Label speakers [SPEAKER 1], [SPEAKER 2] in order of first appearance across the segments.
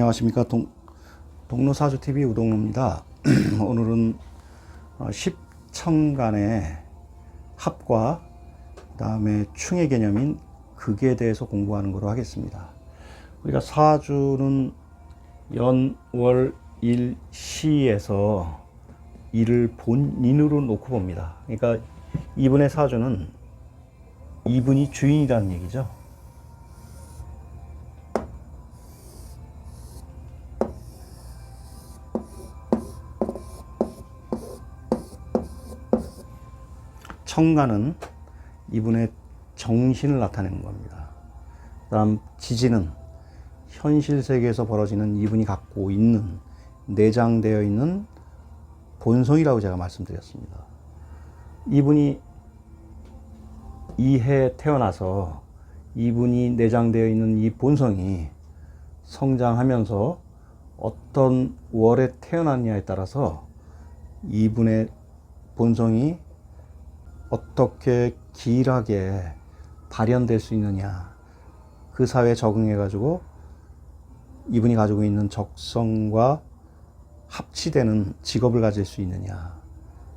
[SPEAKER 1] 안녕하십니까. 동로사주TV 우동로입니다. 오늘은 십천간의 합과 그 다음에 충의 개념인 극에 대해서 공부하는 거로 하겠습니다. 우리가 사주는 연, 월, 일, 시에서 일을 본인으로 놓고 봅니다. 그러니까 이분의 사주는 이분이 주인이라는 얘기죠. 천간은 이분의 정신을 나타내는 겁니다. 그 다음 지지는 현실 세계에서 벌어지는 이분이 갖고 있는 내장되어 있는 본성이라고 제가 말씀드렸습니다. 이분이 이 해에 태어나서 이분이 내장되어 있는 이 본성이 성장하면서 어떤 월에 태어났냐에 따라서 이분의 본성이 어떻게 길하게 발현될 수 있느냐, 그 사회에 적응해 가지고 이분이 가지고 있는 적성과 합치되는 직업을 가질 수 있느냐,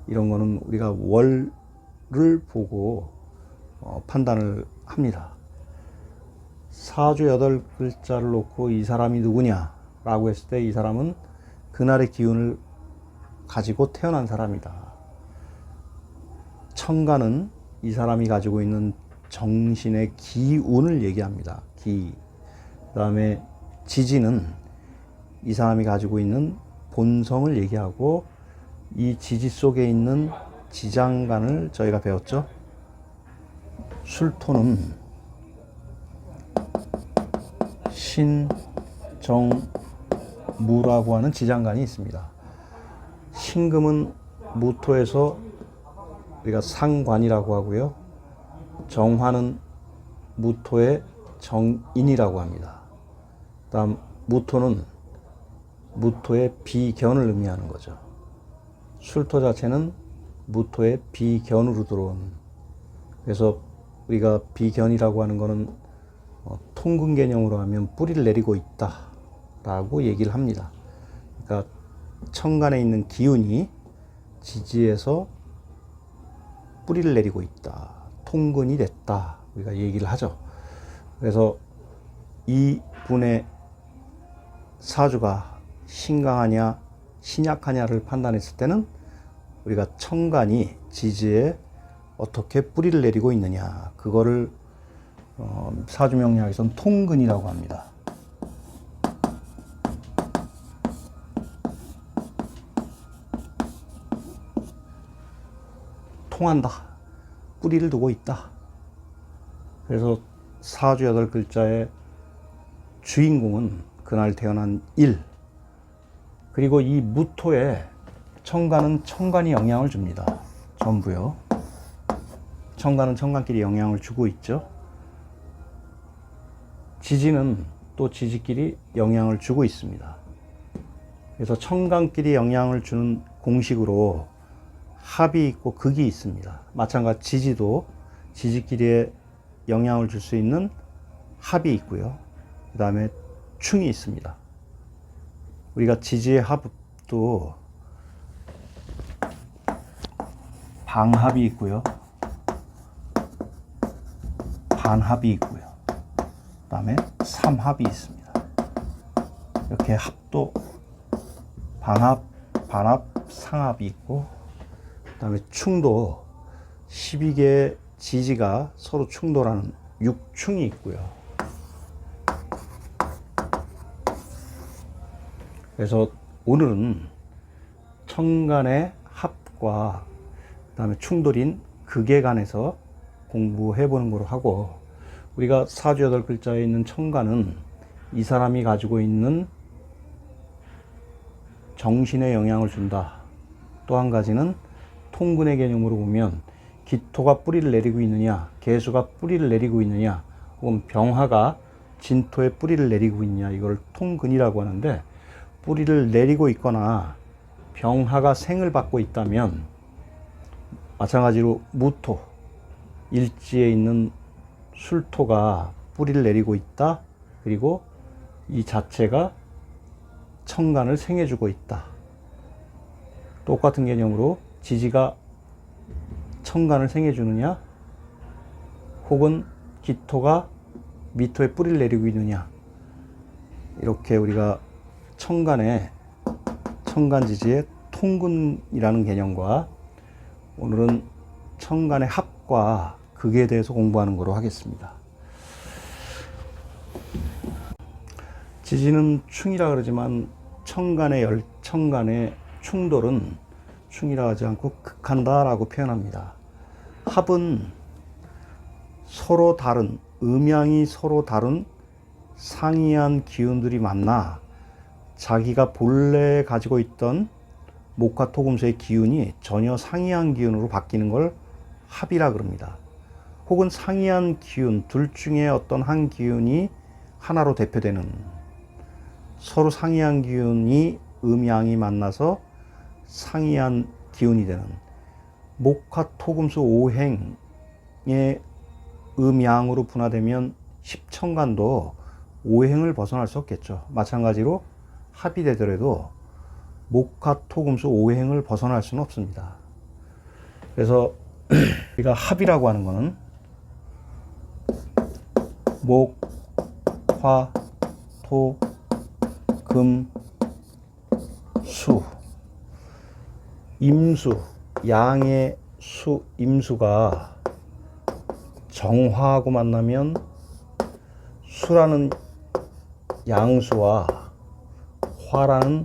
[SPEAKER 1] 이런 거는 우리가 월을 보고 판단을 합니다. 사주 8글자를 놓고 이 사람이 누구냐 라고 했을 때 이 사람은 그날의 기운을 가지고 태어난 사람이다. 천간은 이 사람이 가지고 있는 정신의 기운을 얘기합니다. 그 다음에 지지는 이 사람이 가지고 있는 본성을 얘기하고, 이 지지 속에 있는 지장간을 저희가 배웠죠. 술토는 신정무라고 하는 지장간이 있습니다. 신금은 무토에서 우리가 상관이라고 하고요. 정화는 무토의 정인이라고 합니다. 다음 무토는 무토의 비견을 의미하는 거죠. 술토 자체는 무토의 비견으로 들어오는, 그래서 우리가 비견이라고 하는 거는 통근 개념으로 하면 뿌리를 내리고 있다 라고 얘기를 합니다. 그러니까 천간에 있는 기운이 지지에서 뿌리를 내리고 있다, 통근이 됐다, 우리가 얘기를 하죠. 그래서 이 분의 사주가 신강하냐 신약하냐를 판단했을 때는 우리가 천간이 지지에 어떻게 뿌리를 내리고 있느냐, 그거를 사주명리학에서는 통근이라고 합니다. 통한다, 뿌리를 두고 있다. 그래서 사주 8글자의 주인공은 그날 태어난 일, 그리고 이 무토에 천간은 천간이 영향을 줍니다. 전부요. 천간은 천간끼리 영향을 주고 있죠. 지지는 또 지지끼리 영향을 주고 있습니다. 그래서 천간끼리 영향을 주는 공식으로 합이 있고 극이 있습니다. 마찬가지 지지도 지지끼리의 영향을 줄 수 있는 합이 있고요. 그 다음에 충이 있습니다. 우리가 지지의 합도 방합이 있고요, 반합이 있고요, 그 다음에 삼합이 있습니다. 이렇게 합도 방합, 반합, 상합이 있고, 그 다음에 충도 12개의 지지가 서로 충돌하는 육충이 있고요. 그래서 오늘은 천간의 합과 그 다음에 충돌인 극에 관해서 공부해 보는 거로 하고, 우리가 사주 8글자에 있는 천간은 이 사람이 가지고 있는 정신에 영향을 준다. 또 한 가지는 통근의 개념으로 보면 기토가 뿌리를 내리고 있느냐, 계수가 뿌리를 내리고 있느냐, 혹은 병화가 진토에 뿌리를 내리고 있느냐, 이걸 통근이라고 하는데, 뿌리를 내리고 있거나 병화가 생을 받고 있다면, 마찬가지로 무토, 일지에 있는 술토가 뿌리를 내리고 있다. 그리고 이 자체가 청간을 생해주고 있다. 똑같은 개념으로 지지가 청간을 생해주느냐, 혹은 기토가 미토에 뿌리를 내리고 있느냐, 이렇게 우리가 청간지지의 통근이라는 개념과 오늘은 청간의 합과 극에 대해서 공부하는 거로 하겠습니다. 지지는 충이라 그러지만 청간의 충돌은 충이라 하지 않고 극한다 라고 표현합니다. 합은 서로 다른, 음양이 서로 다른 상이한 기운들이 만나 자기가 본래 가지고 있던 목화 토금수의 기운이 전혀 상이한 기운으로 바뀌는 걸 합이라 그럽니다. 혹은 상이한 기운, 둘 중에 어떤 한 기운이 하나로 대표되는, 서로 상이한 기운이 음양이 만나서 상이한 기운이 되는, 목화 토금수 오행의 음양으로 분화되면 십청간도 오행을 벗어날 수 없겠죠. 마찬가지로 합이 되더라도 목화 토금수 오행을 벗어날 수는 없습니다. 그래서 우리가 합이라고 하는 것은 목, 화, 토, 금, 수, 임수, 양의 수, 임수가 정화하고 만나면 수라는 양수와 화라는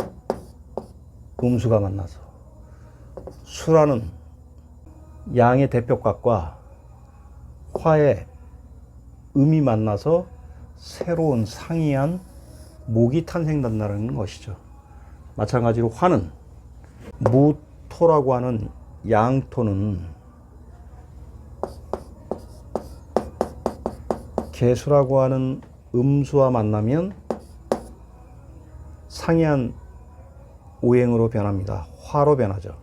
[SPEAKER 1] 음수가 만나서 수라는 양의 대표각과 화의 음이 만나서 새로운 상이한 목이 탄생된다는 것이죠. 마찬가지로 화는 무토라고 하는 양토는 개수라고 하는 음수와 만나면 상이한 오행으로 변합니다. 화로 변하죠.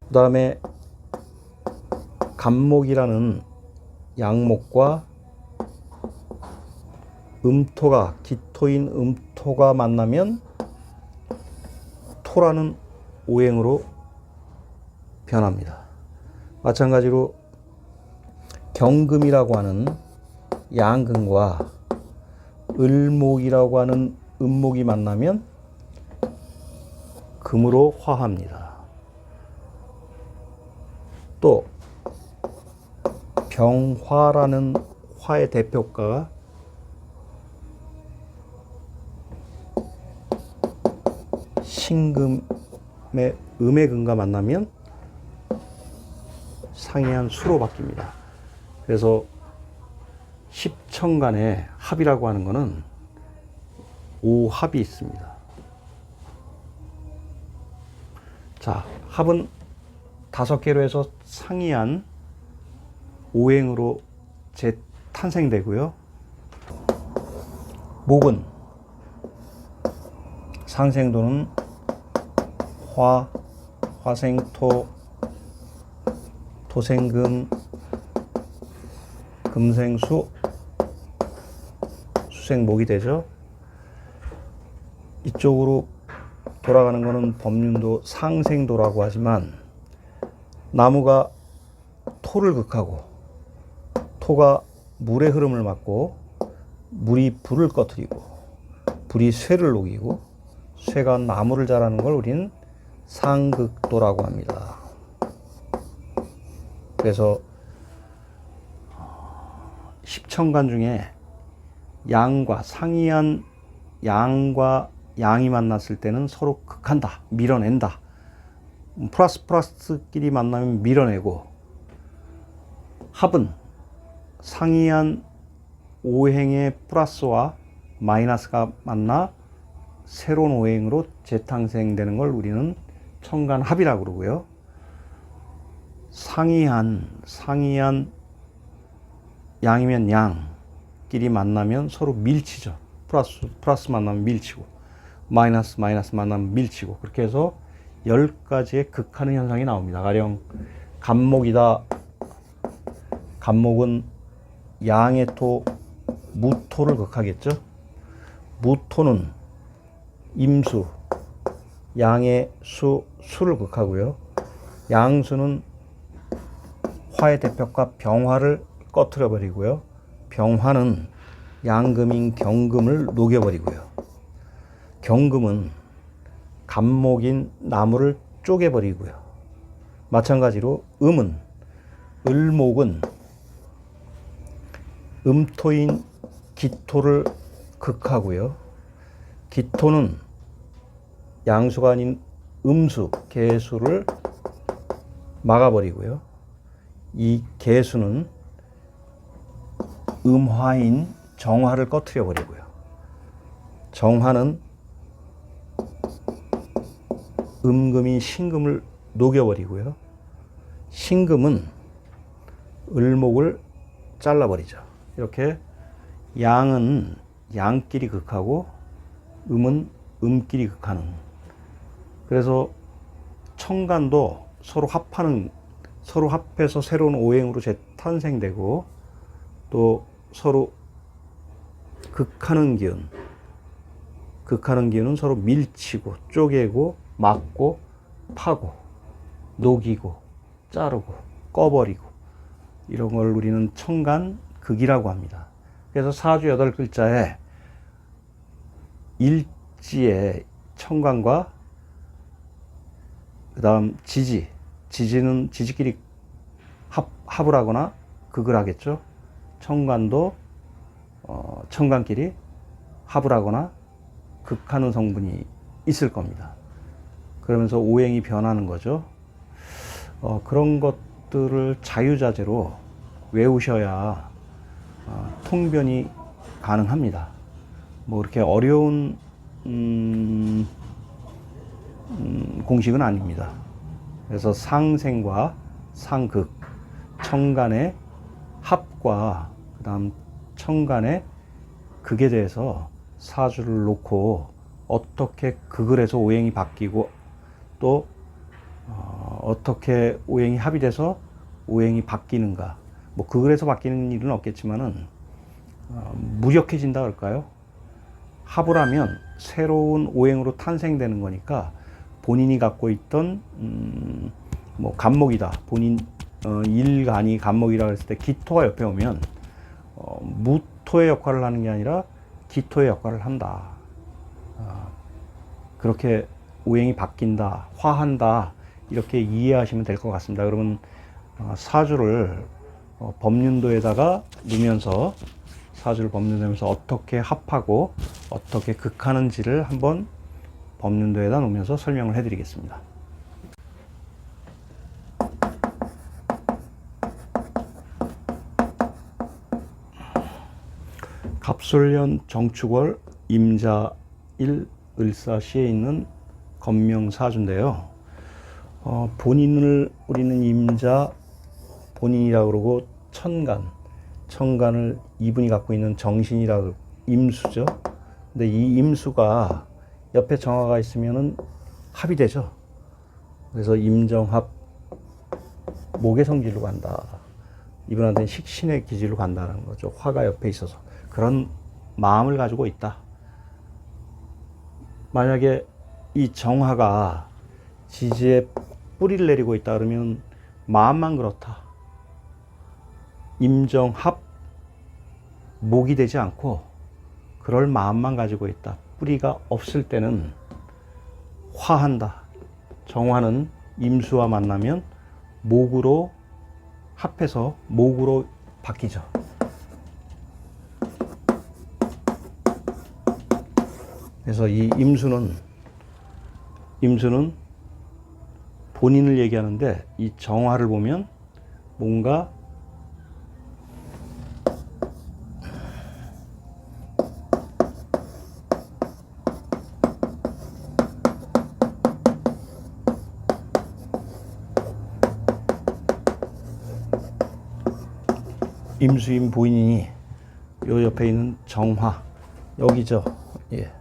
[SPEAKER 1] 그 다음에 간목이라는 양목과 음토가, 기토인 음토가 만나면 토라는 오행으로 변합니다. 마찬가지로 경금이라고 하는 양금과 을목이라고 하는 음목이 만나면 금으로 화합니다. 또 병화라는 화의 대표가가 신금의 음의 금과 만나면 상이한 수로 바뀝니다. 그래서 십청간의 합이라고 하는 것은 오합이 있습니다. 자, 합은 5개로 해서 상이한 오행으로 재탄생되고요. 목은 상생도는 화, 화생토, 토생금, 금생수, 수생목이 되죠. 이쪽으로 돌아가는 것은 법륜도 상생도라고 하지만 나무가 토를 극하고 토가 물의 흐름을 막고 물이 불을 꺼뜨리고 불이 쇠를 녹이고 쇠가 나무를 자라는 걸 우리는 상극도라고 합니다. 그래서 십청간 중에 양과 상이한 양과 양이 만났을 때는 서로 극한다, 밀어낸다. 플러스끼리 만나면 밀어내고, 합은 상이한 오행의 플러스와 마이너스가 만나 새로운 오행으로 재탄생되는 걸 우리는 청간합이라고 그러고요. 상이한 양이면 양끼리 만나면 서로 밀치죠. 플러스 만나면 밀치고, 마이너스 만나면 밀치고, 그렇게 해서 10가지의 극하는 현상이 나옵니다. 가령 간목이다. 간목은 양의 토, 무토를 극하겠죠. 무토는 임수, 양의 수를 극하고요. 양수는 화의 대표과 병화를 꺼트려 버리고요. 병화는 양금인 경금을 녹여버리고요. 경금은 간목인 나무를 쪼개버리고요. 마찬가지로 을목은 음토인 기토를 극하고요. 기토는 양수가 아닌 음수, 개수를 막아버리고요. 이 개수는 음화인 정화를 꺼트려 버리고요. 정화는 음금인 신금을 녹여버리고요. 신금은 을목을 잘라버리죠. 이렇게 양은 양끼리 극하고 음은 음끼리 극하는. 그래서 천간도 서로 합해서 새로운 오행으로 재탄생되고, 또 서로 극하는 기운은 서로 밀치고 쪼개고 막고 파고 녹이고 자르고 꺼버리고, 이런 걸 우리는 천간극이라고 합니다. 그래서 사주 8글자에 일지에 천간과 그 다음 지지는 지지끼리 합을 하거나 극을 하겠죠. 천간도 천간끼리 합을 하거나 극하는 성분이 있을 겁니다. 그러면서 오행이 변하는 거죠. 그런 것들을 자유자재로 외우셔야 통변이 가능합니다. 뭐 그렇게 어려운 공식은 아닙니다. 그래서 상생과 상극, 천간의 합과 그 다음 천간의 극에 대해서 사주를 놓고 어떻게 극을 해서 오행이 바뀌고, 또 어떻게 오행이 합이 돼서 오행이 바뀌는가. 뭐 극을 해서 바뀌는 일은 없겠지만은 무력해진다 그럴까요? 합을 하면 새로운 오행으로 탄생되는 거니까, 본인이 갖고 있던 뭐 간목이다, 본인 일간이 간목이라고 했을 때 기토가 옆에 오면 무토의 역할을 하는 게 아니라 기토의 역할을 한다. 그렇게 오행이 바뀐다, 화한다, 이렇게 이해하시면 될 것 같습니다. 그러면 사주를 법륜도에다가 놓으면서, 사주를 법륜도에서 어떻게 합하고 어떻게 극하는지를 한번 법륜도에다 놓으면서 설명을 해드리겠습니다. 갑술년 정축월 임자일 을사시에 있는 건명사주인데요. 본인을 우리는 임자, 본인이라고 그러고, 천간을 이분이 갖고 있는 정신이라고, 임수죠. 근데 이 임수가 옆에 정화가 있으면은 합이 되죠. 그래서 임정합, 목의 성질로 간다. 이분한테는 식신의 기질로 간다는 거죠. 화가 옆에 있어서. 그런 마음을 가지고 있다. 만약에 이 정화가 지지에 뿌리를 내리고 있다 그러면 마음만 그렇다. 임정합, 목이 되지 않고 그럴 마음만 가지고 있다. 뿌리가 없을 때는 화한다. 정화는 임수와 만나면 목으로 합해서 목으로 바뀌죠. 그래서 이 임수는 본인을 얘기하는데, 이 정화를 보면 뭔가 임수인 본인이 요 옆에 있는 정화, 여기죠. 예.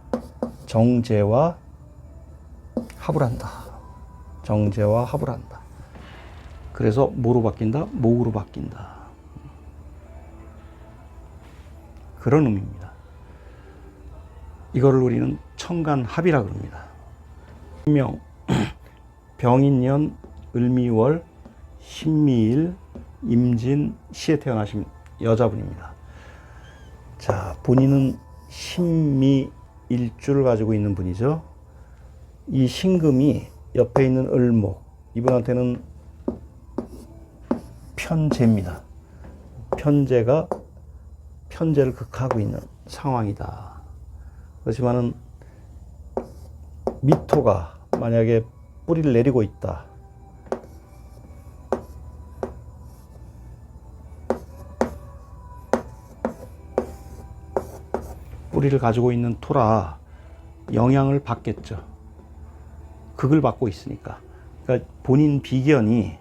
[SPEAKER 1] 정제와 합을 한다. 정제와 합을 한다. 그래서 뭐로 바뀐다? 목으로 바뀐다. 그런 의미입니다. 이거를 우리는 천간합이라고 합니다. 명 병인년 을미월 신미일 임진 시에 태어나신 여자분입니다. 자, 본인은 신미일주를 가지고 있는 분이죠. 이 신금이 옆에 있는 을목, 이분한테는 편재입니다. 편재가 편재를 극하고 있는 상황이다. 그렇지만은 미토가 만약에 뿌리를 내리고 있다. 뿌리를 가지고 있는 토라 영향을 받겠죠. 극을 받고 있으니까. 그러니까 본인 비견이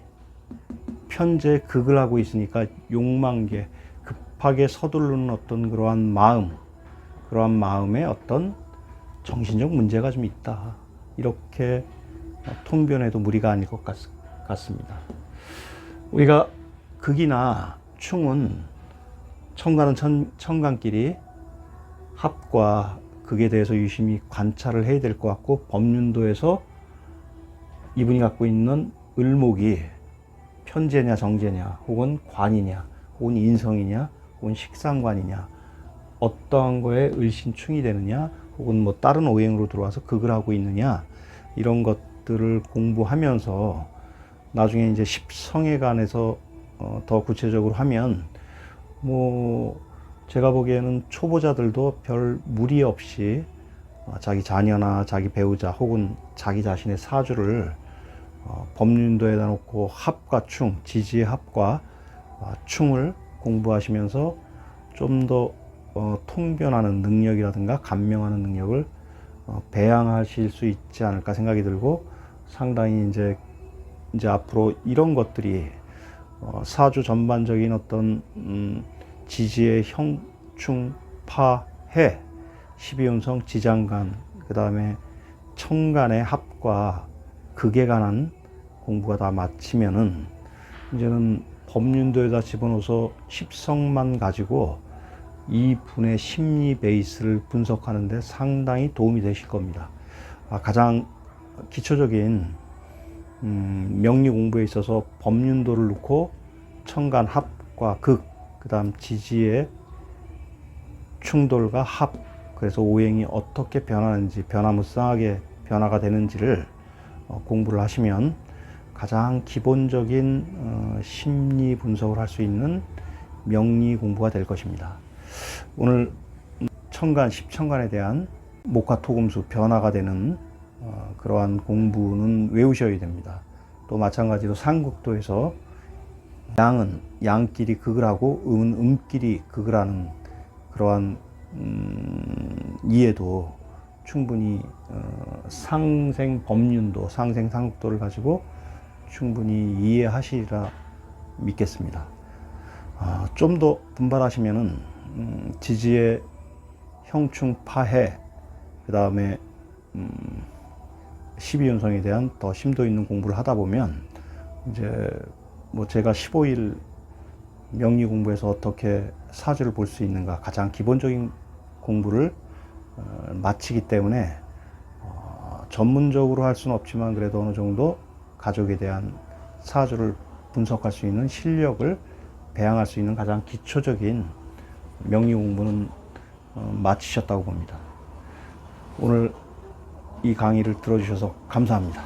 [SPEAKER 1] 편재 극을 하고 있으니까 욕망계, 급하게 서두르는 어떤 그러한 마음, 그러한 마음에 어떤 정신적 문제가 좀 있다. 이렇게 통변해도 무리가 아닐 것 같습니다. 우리가 극이나 충은 천간은 천간끼리 합과 극에 대해서 유심히 관찰을 해야 될 것 같고, 법륜도에서 이분이 갖고 있는 을목이 편재냐 정재냐, 혹은 관이냐, 혹은 인성이냐, 혹은 식상관이냐, 어떠한 거에 을신충이 되느냐, 혹은 뭐 다른 오행으로 들어와서 극을 하고 있느냐, 이런 것들을 공부하면서 나중에 이제 십성에 관해서 더 구체적으로 하면, 뭐 제가 보기에는 초보자들도 별 무리 없이 자기 자녀나 자기 배우자 혹은 자기 자신의 사주를 법륜도에다 놓고 합과 충, 지지의 합과 충을 공부하시면서 좀 더 통변하는 능력이라든가 감명하는 능력을 배양하실 수 있지 않을까 생각이 들고, 상당히 이제 앞으로 이런 것들이 사주 전반적인 어떤 지지의 형, 충, 파, 해, 12운성, 지장간, 그 다음에 천간의 합과 극에 관한 공부가 다 마치면은 이제는 법륜도에다 집어넣어서 십성만 가지고 이 분의 심리 베이스를 분석하는데 상당히 도움이 되실 겁니다. 가장 기초적인 명리 공부에 있어서 법륜도를 놓고 천간 합과 극, 그 다음 지지의 충돌과 합, 그래서 오행이 어떻게 변하는지, 변화무쌍하게 변화가 되는지를 공부를 하시면 가장 기본적인 심리 분석을 할 수 있는 명리 공부가 될 것입니다. 오늘 천간, 십천간에 대한 목화토금수 변화가 되는 그러한 공부는 외우셔야 됩니다. 또 마찬가지로 삼국도에서 양은 양끼리 극을 하고 음은 음끼리 극을 하는 그러한 이해도 충분히 상생 법륜도, 상생 삼국도를 가지고 충분히 이해하시리라 믿겠습니다. 좀 더 분발하시면은 지지의 형충 파해, 그 다음에 12운성에 대한 더 심도 있는 공부를 하다 보면 이제 뭐 제가 15일 명리 공부에서 어떻게 사주를 볼 수 있는가, 가장 기본적인 공부를 마치기 때문에 전문적으로 할 수는 없지만 그래도 어느 정도 가족에 대한 사주를 분석할 수 있는 실력을 배양할 수 있는 가장 기초적인 명리 공부는 마치셨다고 봅니다. 오늘 이 강의를 들어주셔서 감사합니다.